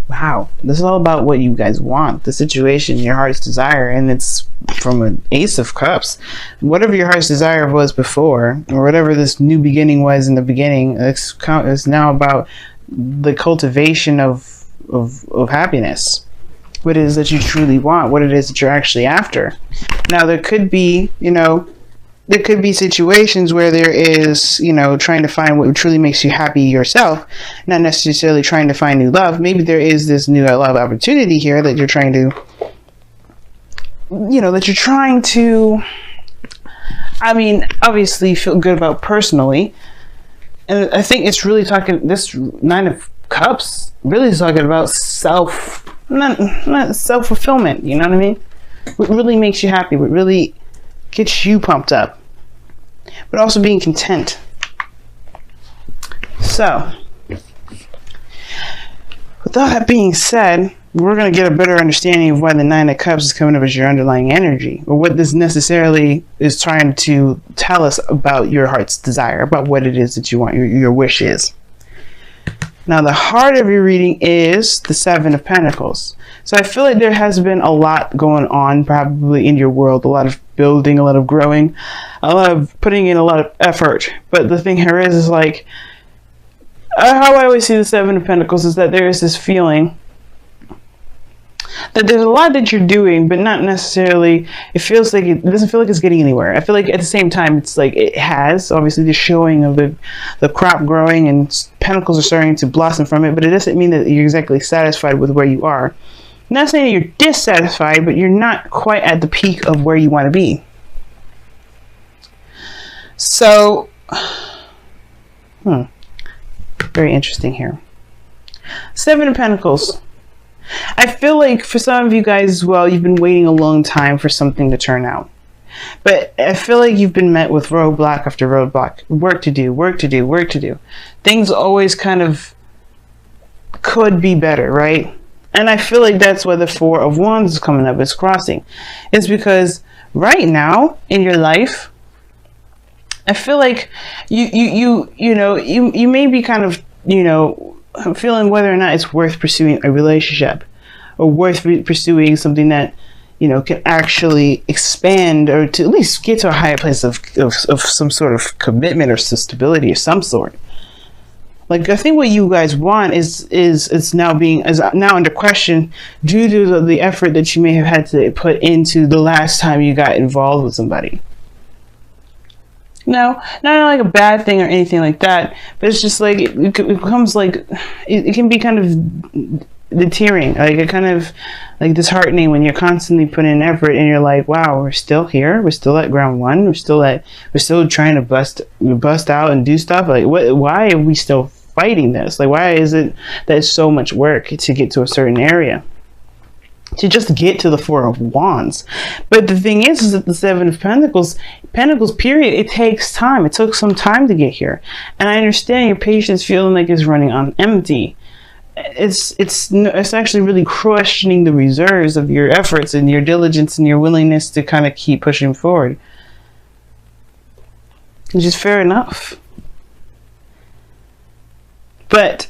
Wow, this is all about what you guys want, the situation, your heart's desire, and it's from an Ace of Cups. Whatever your heart's desire was before, or whatever this new beginning was in the beginning, it's now about the cultivation of happiness. What it is that you truly want, what it is that you're actually after. Now, there could be, there could be situations where there is, trying to find what truly makes you happy yourself, not necessarily trying to find new love. Maybe there is this new love opportunity here that you're trying to, obviously feel good about personally. And I think it's really talking, this Nine of Cups really is talking about not self-fulfillment, you know what I mean? What really makes you happy, what really gets you pumped up, but also being content. So, with all that being said, we're going to get a better understanding of why the Nine of Cups is coming up as your underlying energy, or what this necessarily is trying to tell us about your heart's desire, about what it is that you want, your wish is. Now, the heart of your reading is the Seven of Pentacles. So I feel like there has been a lot going on probably in your world, a lot of building, a lot of growing, a lot of putting in a lot of effort. But the thing here is like, how I always see the Seven of Pentacles is that there is this feeling that there's a lot that you're doing, but not necessarily, it feels like it doesn't feel like it's getting anywhere. I feel like at the same time, it's like it has, obviously, the showing of the crop growing and pentacles are starting to blossom from it, but it doesn't mean that you're exactly satisfied with where you are. I'm not saying that you're dissatisfied, but you're not quite at the peak of where you want to be. So, very interesting here. Seven of Pentacles. I feel like for some of you guys as well, you've been waiting a long time for something to turn out. But I feel like you've been met with roadblock after roadblock. Work to do, work to do, work to do. Things always kind of could be better, right? And I feel like that's why the Four of Wands is coming up, it's crossing. It's because right now in your life, I feel like you may be kind of, feeling whether or not it's worth pursuing a relationship or worth pursuing something that, can actually expand or to at least get to a higher place of some sort of commitment or stability of some sort. Like, I think what you guys want is now under question due to the effort that you may have had to put into the last time you got involved with somebody. No, not like a bad thing or anything like that, but it's just like it becomes like it can be kind of deterring, like it kind of like disheartening when you're constantly putting in effort and you're like, wow, we're still here, we're still at ground one, we're still trying to bust out and do stuff. Like, why are we still fighting this? Like, why is it that it's so much work to get to a certain area, to just get to the Four of Wands? But the thing is that the Seven of Pentacles period, it takes time. It took some time to get here, and I understand your patience feeling like it's running on empty. It's actually really questioning the reserves of your efforts and your diligence and your willingness to kind of keep pushing forward, which is fair enough. But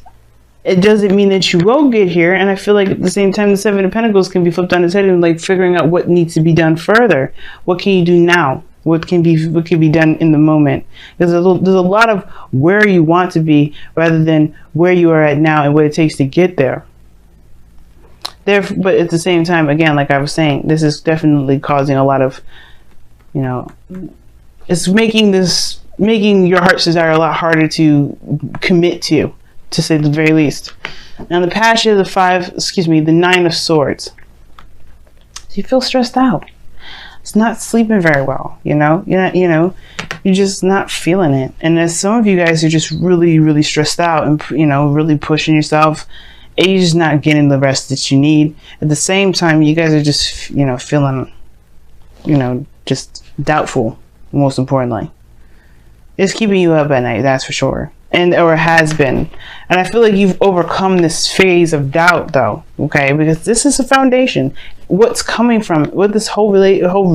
it doesn't mean that you will get here. And I feel like at the same time, the Seven of Pentacles can be flipped on its head and like figuring out what needs to be done further. What can you do now? What can be done in the moment? There's a lot of where you want to be rather than where you are at now and what it takes to get there. But at the same time, again, like I was saying, this is definitely causing a lot of, it's making your heart's desire a lot harder to commit to say the very least. Now the Passion of the Nine of Swords. Do you feel stressed out? It's not sleeping very well, you're just not feeling it. And as some of you guys are just really, really stressed out and, really pushing yourself, and you're just not getting the rest that you need. At the same time, you guys are just, feeling, just doubtful, most importantly. It's keeping you up at night, that's for sure. Or has been. And I feel like you've overcome this phase of doubt, though, okay? Because this is a foundation. What's coming from, what this whole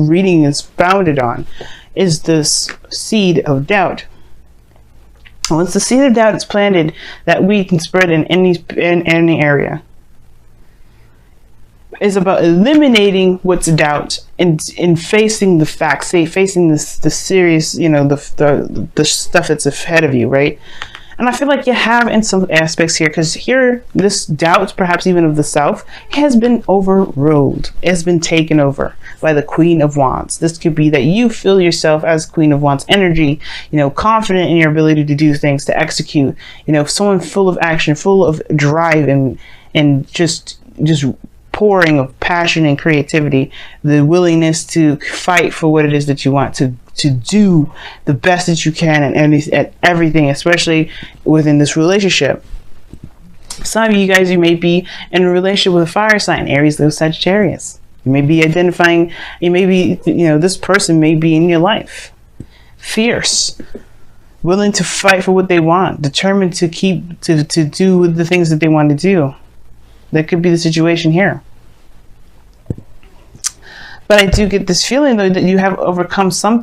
reading is founded on, is this seed of doubt. Once the seed of doubt is planted, that weed can spread in any area. is about eliminating what's doubt and facing the facts, facing the serious, the stuff that's ahead of you, right? And I feel like you have in some aspects here, because here, this doubt, perhaps even of the self, has been overruled. It has been taken over by the Queen of Wands. This could be that you feel yourself as Queen of Wands energy, confident in your ability to do things, to execute, someone full of action, full of drive and just pouring of passion and creativity, the willingness to fight for what it is that you want, to do the best that you can at everything, especially within this relationship. Some of you guys, you may be in a relationship with a fire sign, Aries, Leo, Sagittarius. You may be identifying, this person may be in your life. Fierce, willing to fight for what they want, determined to do the things that they want to do. That could be the situation here. But I do get this feeling, though, that you have overcome some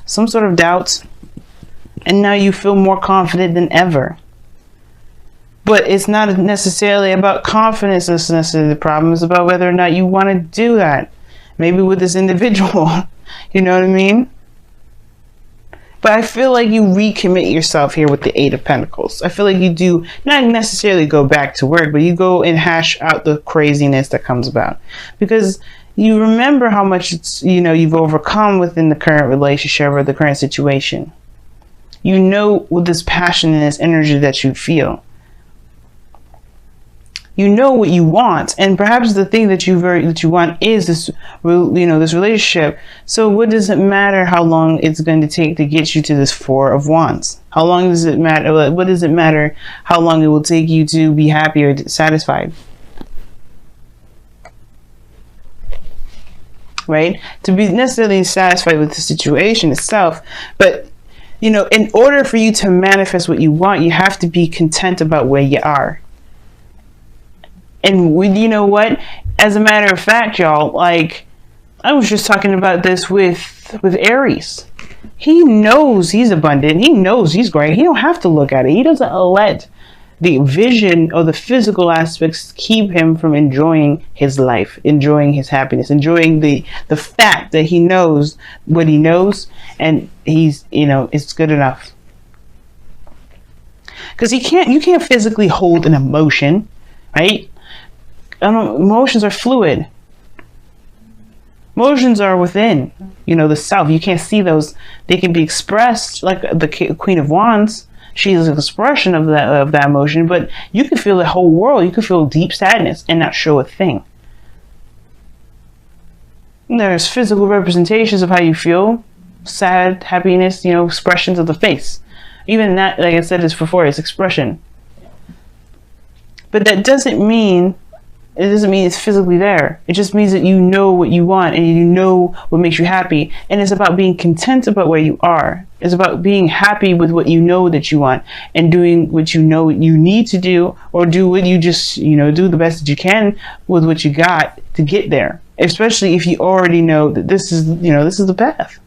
sort of doubt, and now you feel more confident than ever. But it's not necessarily about confidence that's necessarily the problem. It's about whether or not you want to do that. Maybe with this individual, you know what I mean? But I feel like you recommit yourself here with the Eight of Pentacles. I feel like you do not necessarily go back to work, but you go and hash out the craziness that comes about. Because you remember how much you've overcome within the current relationship or the current situation. With this passion and this energy that you feel. You know what you want, and perhaps the thing that you want is this relationship. So what does it matter how long it's going to take to get you to this Four of Wands? How long does it matter? What does it matter how long it will take you to be happy or satisfied? Right? To be necessarily satisfied with the situation itself, but in order for you to manifest what you want, you have to be content about where you are. And you know what? As a matter of fact, y'all, I was just talking about this with Aries. He knows he's abundant. He knows he's great. He don't have to look at it. He doesn't let the vision or the physical aspects keep him from enjoying his life, enjoying his happiness, enjoying the fact that he knows what he knows, and he's, it's good enough. Because you can't physically hold an emotion, right? Emotions are fluid. Emotions are within, the self. You can't see those. They can be expressed like the Queen of Wands. She is an expression of that emotion, but you can feel the whole world. You can feel deep sadness and not show a thing. There's physical representations of how you feel. Sad, happiness, expressions of the face. Even that, like I said this before, is expression. But that doesn't mean it's physically there. It just means that you know what you want and you know what makes you happy. And it's about being content about where you are. It's about being happy with what you know that you want and doing what you know you need to do, or do what you just, do the best that you can with what you got to get there. Especially if you already know that this is the path.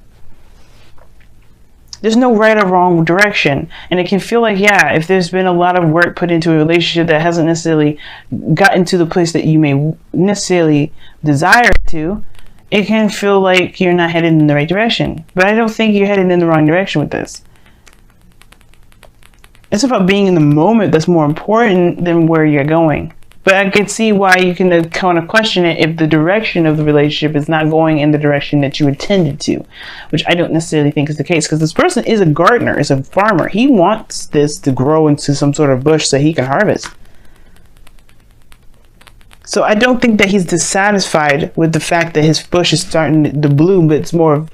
There's no right or wrong direction. And it can feel like, if there's been a lot of work put into a relationship that hasn't necessarily gotten to the place that you may necessarily desire to, it can feel like you're not headed in the right direction. But I don't think you're headed in the wrong direction with this. It's about being in the moment that's more important than where you're going. But I can see why you can kind of question it if the direction of the relationship is not going in the direction that you intended to, which I don't necessarily think is the case, because this person is a gardener, is a farmer. He wants this to grow into some sort of bush so he can harvest. So I don't think that he's dissatisfied with the fact that his bush is starting to bloom, but it's more of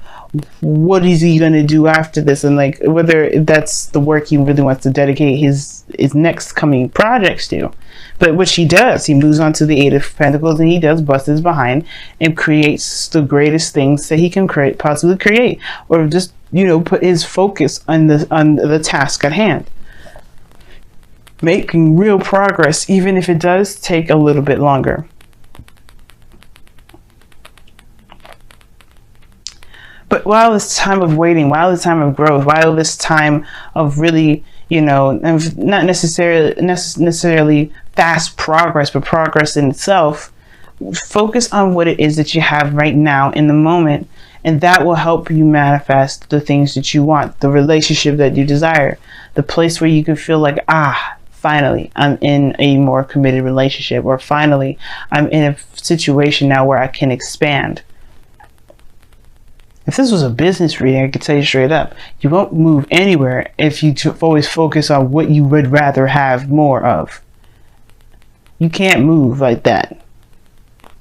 what is he going to do after this, and whether that's the work he really wants to dedicate his next coming projects to. But which he does. He moves on to the Eight of Pentacles, and he does bust his behind and creates the greatest things that he can possibly create, or just put his focus on the task at hand, making real progress, even if it does take a little bit longer. But while this time of waiting, while this time of growth, while this time of really, not necessarily fast progress, but progress in itself, focus on what it is that you have right now in the moment, and that will help you manifest the things that you want, the relationship that you desire, the place where you can feel like, finally, I'm in a more committed relationship, or finally, I'm in a situation now where I can expand. If this was a business reading, I could tell you straight up, you won't move anywhere if you always focus on what you would rather have more of. You can't move like that.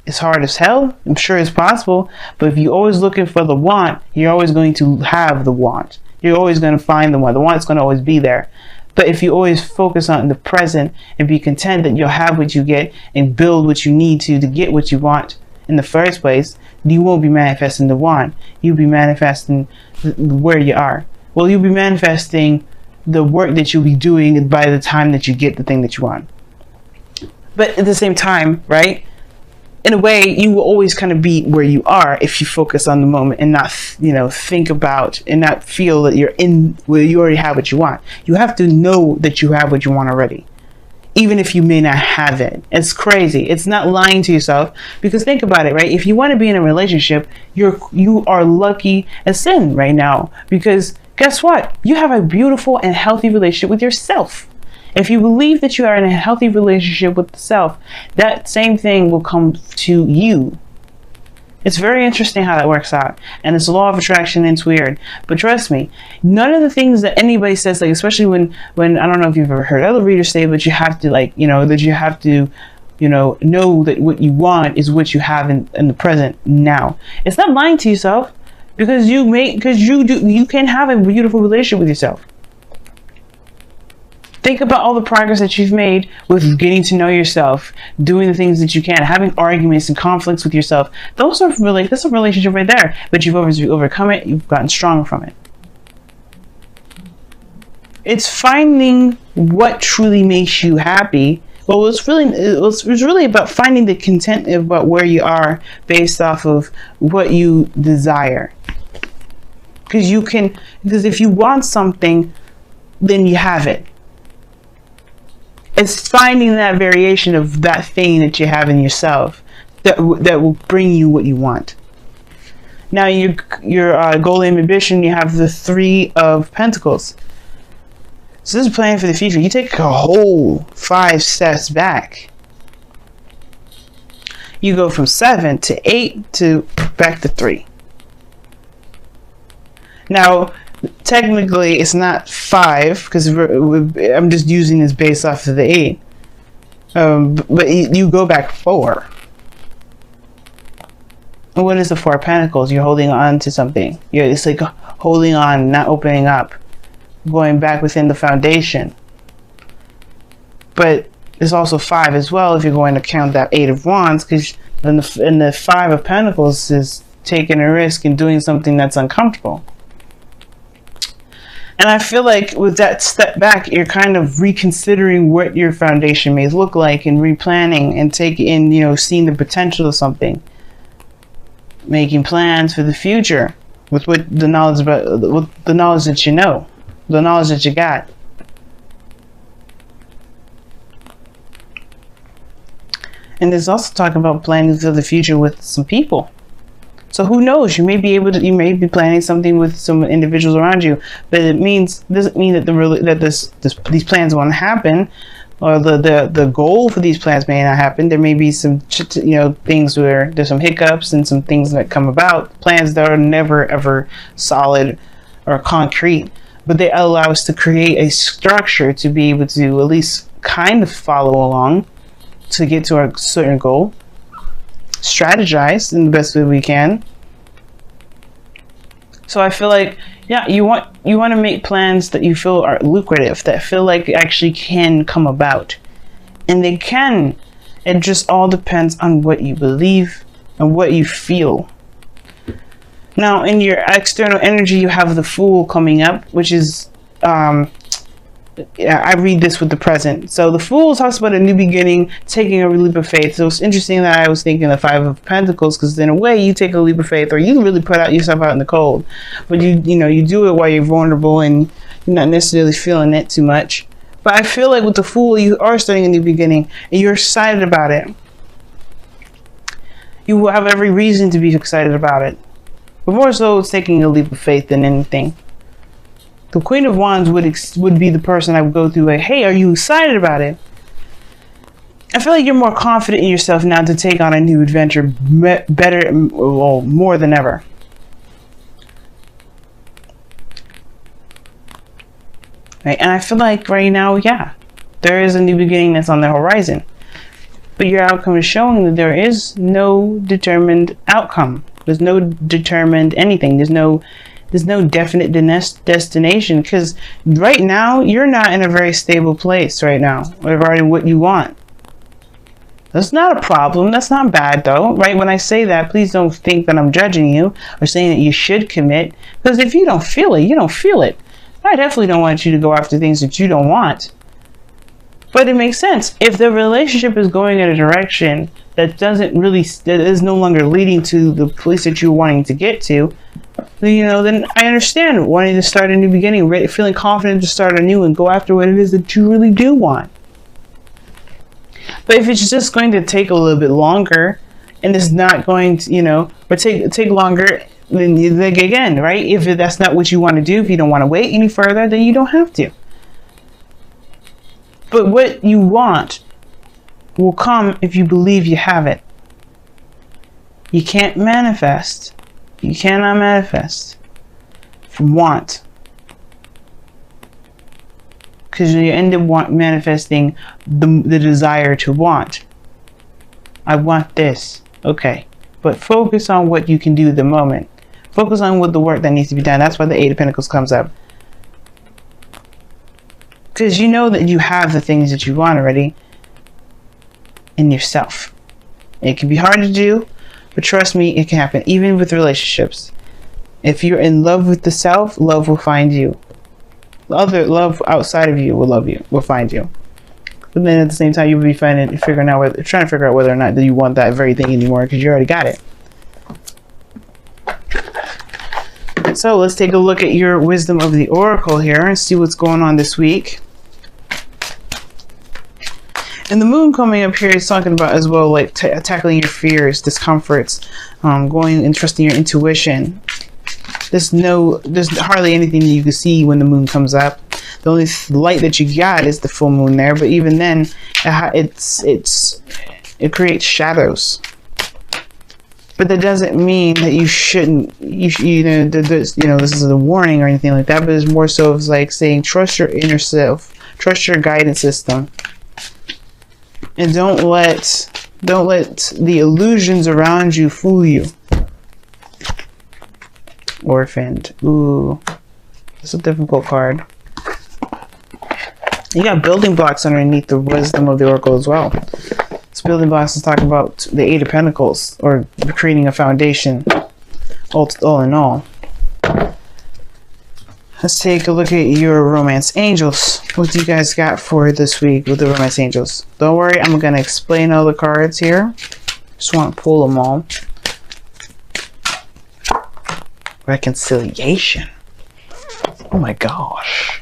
It's hard as hell. I'm sure it's possible. But if you're always looking for the want, you're always going to have the want. You're always going to find the want. The want's going to always be there. But if you always focus on the present and be content that you'll have what you get and build what you need to get what you want in the first place, you won't be manifesting the want. You'll be manifesting where you are. Well, you'll be manifesting the work that you'll be doing by the time that you get the thing that you want. But at the same time, right? In a way, you will always kind of be where you are if you focus on the moment and not, think about and not feel that you're in where you already have what you want. You have to know that you have what you want already, even if you may not have it. It's crazy. It's not lying to yourself, because think about it, right? If you want to be in a relationship, you are lucky as sin right now, because guess what? You have a beautiful and healthy relationship with yourself. If you believe that you are in a healthy relationship with the self, that same thing will come to you. It's very interesting how that works out. And it's a law of attraction, and it's weird. But trust me, none of the things that anybody says, like, especially when I don't know if you've ever heard other readers say, but you have to, that you have to, know that what you want is what you have in the present now. It's not lying to yourself, because you can have a beautiful relationship with yourself. Think about all the progress that you've made with getting to know yourself, doing the things that you can, having arguments and conflicts with yourself. That's a relationship right there. But you've overcome it. You've gotten stronger from it. It's finding what truly makes you happy. Well, it's really about finding the content about where you are based off of what you desire. Because if you want something, then you have it. It's finding that variation of that thing that you have in yourself that will bring you what you want. Now, your goal and ambition, you have the 3 of Pentacles. So this is planning for the future. You take a whole 5 steps back. You go from 7 to 8 to back to 3. Now, technically, it's not 5, because I'm just using this based off of the 8. But you go back 4. And what is the 4 of Pentacles? You're holding on to something. It's like holding on, not opening up, going back within the foundation. But there's also 5 as well if you're going to count that 8 of Wands, because in the 5 of Pentacles is taking a risk and doing something that's uncomfortable. And I feel like with that step back, you're kind of reconsidering what your foundation may look like, and replanning and seeing the potential of something, making plans for the future with the knowledge that you know, the knowledge that you got. And there's also talk about planning for the future with some people. So who knows? You may be planning something with some individuals around you, but it doesn't mean that these plans won't happen, or the goal for these plans may not happen. There may be some things where there's some hiccups and some things that come about, plans that are never ever solid or concrete, but they allow us to create a structure to be able to at least kind of follow along to get to our certain goal. Strategize in the best way we can. So I feel like, you want to make plans that you feel are lucrative, that feel like actually can come about, and they can. It just all depends on what you believe and what you feel. Now, in your external energy, you have the Fool coming up, which is I read this with the present. So the Fool talks about a new beginning, taking a leap of faith. So it's interesting that I was thinking the 5 of Pentacles, because in a way you take a leap of faith, or you really put yourself out in the cold, but you do it while you're vulnerable and you're not necessarily feeling it too much. But I feel like with the Fool, you are starting a new beginning and you're excited about it. You will have every reason to be excited about it. But more so, it's taking a leap of faith than anything. The Queen of Wands would be the person I would go through like, hey, are you excited about it? I feel like you're more confident in yourself now to take on a new adventure better, well, more than ever. Right? And I feel like right now, yeah, there is a new beginning that's on the horizon. But your outcome is showing that there is no determined outcome. There's no determined anything. There's no definite destination, because right now you're not in a very stable place right now regarding what you want. That's not a problem. That's not bad though, right? When I say that, please don't think that I'm judging you or saying that you should commit, because if you don't feel it, you don't feel it. I definitely don't want you to go after things that you don't want. But it makes sense. If the relationship is going in a direction that is no longer leading to the place that you're wanting to get to, then I understand wanting to start a new beginning, feeling confident to start anew and go after what it is that you really do want. But if it's just going to take a little bit longer, and it's not going to, or take longer, then you think again, right? If that's not what you want to do, if you don't want to wait any further, then you don't have to. But what you want will come if you believe you have it. You can't manifest. You cannot manifest from want. Because you end up manifesting the desire to want. I want this. Okay. But focus on what you can do at the moment. Focus on what the work that needs to be done. That's why the Eight of Pentacles comes up. Because you know that you have the things that you want already in yourself. It can be hard to do, but trust me, it can happen. Even with relationships. If you're in love with the self, love will find you. Love outside of you will find you. But then at the same time, you'll be trying to figure out whether or not that you want that very thing anymore, because you already got it. So let's take a look at your wisdom of the oracle here and see what's going on this week. And the moon coming up here is talking about as well, like tackling your fears, discomforts, going and trusting your intuition. There's hardly anything that you can see when the moon comes up. The only light that you got is the full moon there, but even then, it creates shadows. But that doesn't mean that you shouldn't. This is a warning or anything like that. But it's more so of like saying, trust your inner self, trust your guidance system, and don't let the illusions around you fool you. Orphaned. Ooh, that's a difficult card. You got building blocks underneath the wisdom of the oracle as well. This building blocks is talking about the Eight of Pentacles, or creating a foundation, all in all. Let's take a look at your romance angels. What do you guys got for this week with the romance angels? Don't worry, I'm going to explain all the cards here. Just want to pull them all. Reconciliation. Oh my gosh.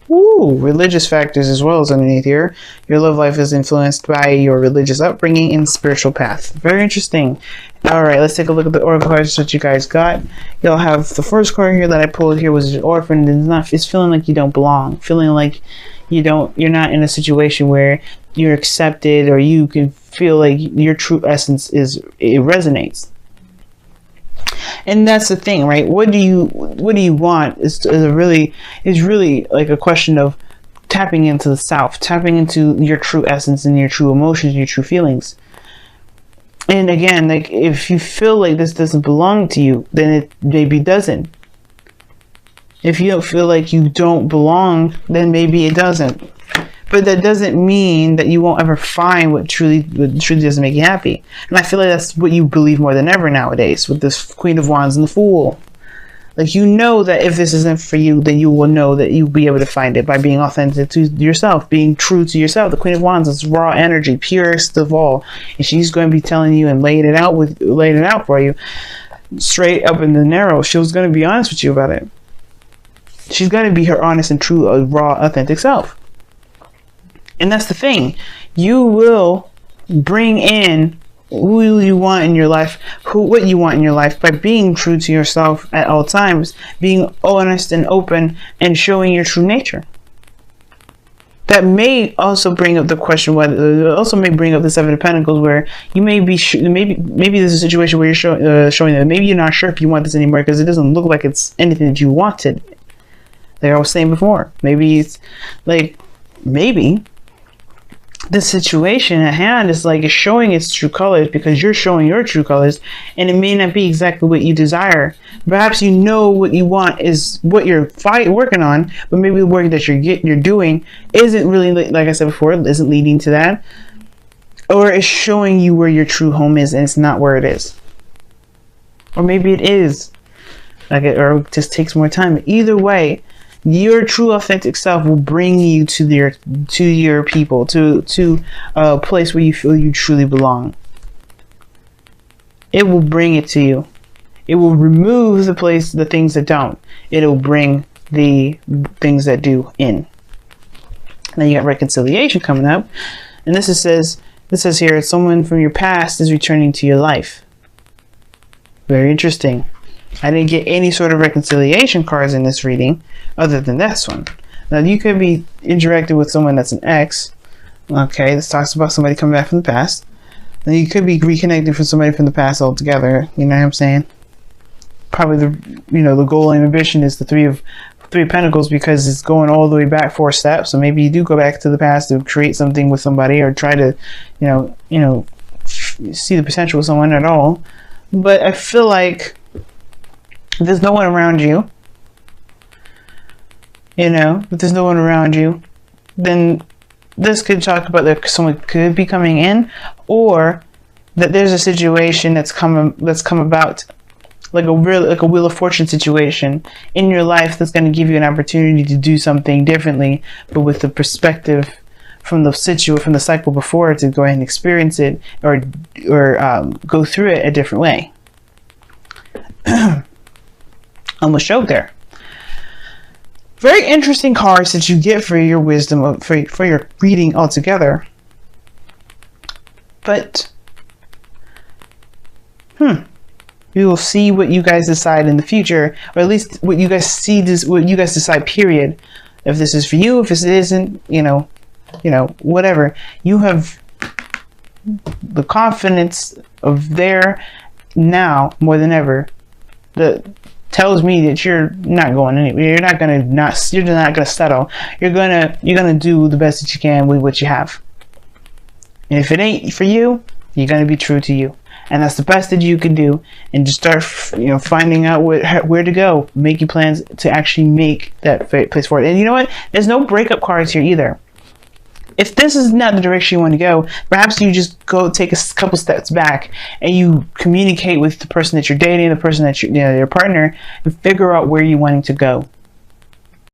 Woo! Religious factors as well as underneath here. Your love life is influenced by your religious upbringing and spiritual path. Very interesting. Alright, let's take a look at the oracle cards that you guys got. You'll have the first card here that I pulled here was an orphan. It's feeling like you don't belong. Feeling like you're not in a situation where you're accepted, or you can feel like your true essence it resonates. And that's the thing, right? What do you want is really like a question of tapping into the self, tapping into your true essence and your true emotions, your true feelings. And again, like if you feel like this doesn't belong to you, then it maybe doesn't. If you don't feel like you don't belong, then maybe it doesn't. But that doesn't mean that you won't ever find what truly doesn't make you happy. And I feel like that's what you believe more than ever nowadays with this Queen of Wands and the Fool. Like, you know that if this isn't for you, then you will know that you'll be able to find it by being authentic to yourself, being true to yourself. The Queen of Wands is raw energy, purest of all. And she's going to be telling you and laying it out for you straight up in the narrow. She was going to be honest with you about it. She's going to be her honest and true, raw, authentic self. And that's the thing. You will bring in who you want in your life, what you want in your life, by being true to yourself at all times, being honest and open, and showing your true nature. That may also bring up the question whether, also may bring up the Seven of Pentacles, where you may be maybe there's a situation where you're showing that maybe you're not sure if you want this anymore because it doesn't look like it's anything that you wanted. Like I was saying before, maybe it's like, maybe the situation at hand is like it's showing its true colors because you're showing your true colors, and it may not be exactly what you desire. Perhaps you know what you want is what you're working on, but maybe the work that you're doing isn't really, like I said before, isn't leading to that, or it's showing you where your true home is and it's not where it is, or maybe it is, or it just takes more time. Either way, your true authentic self will bring you to your people, to a place where you feel you truly belong. It will bring it to you. It will remove the things that don't. It'll bring the things that do in. Now you got reconciliation coming up, and this says here, someone from your past is returning to your life. Very interesting. I didn't get any sort of reconciliation cards in this reading other than this one. Now you could be interacting with someone that's an ex. Okay, this talks about somebody coming back from the past. Then you could be reconnecting with somebody from the past altogether. You know what I'm saying? Probably the goal and ambition is the Three of Pentacles, because it's going all the way back 4 steps. So maybe you do go back to the past to create something with somebody, or try to see the potential with someone at all. But I feel like if there's no one around you, if there's no one around you, then this could talk about that someone could be coming in, or that there's a situation that's come about, like a Wheel of Fortune situation in your life, that's going to give you an opportunity to do something differently, but with the perspective from the cycle before, to go ahead and experience it, or go through it a different way. Almost showed there. Very interesting cards that you get for your wisdom, for your reading altogether. But we will see what you guys decide in the future, or at least what you guys what you guys decide, period. If this is for you, if it isn't, whatever. You have the confidence of there now more than ever that tells me that you're not going anywhere. You're not gonna settle. You're gonna do the best that you can with what you have. And if it ain't for you, you're gonna be true to you, and that's the best that you can do. And just start, finding out where to go, making plans to actually make that place forward. And you know what? There's no breakup cards here either. If this is not the direction you want to go, perhaps you just go take a couple steps back and you communicate with the person that you're dating, the person that your partner, and figure out where you're wanting to go.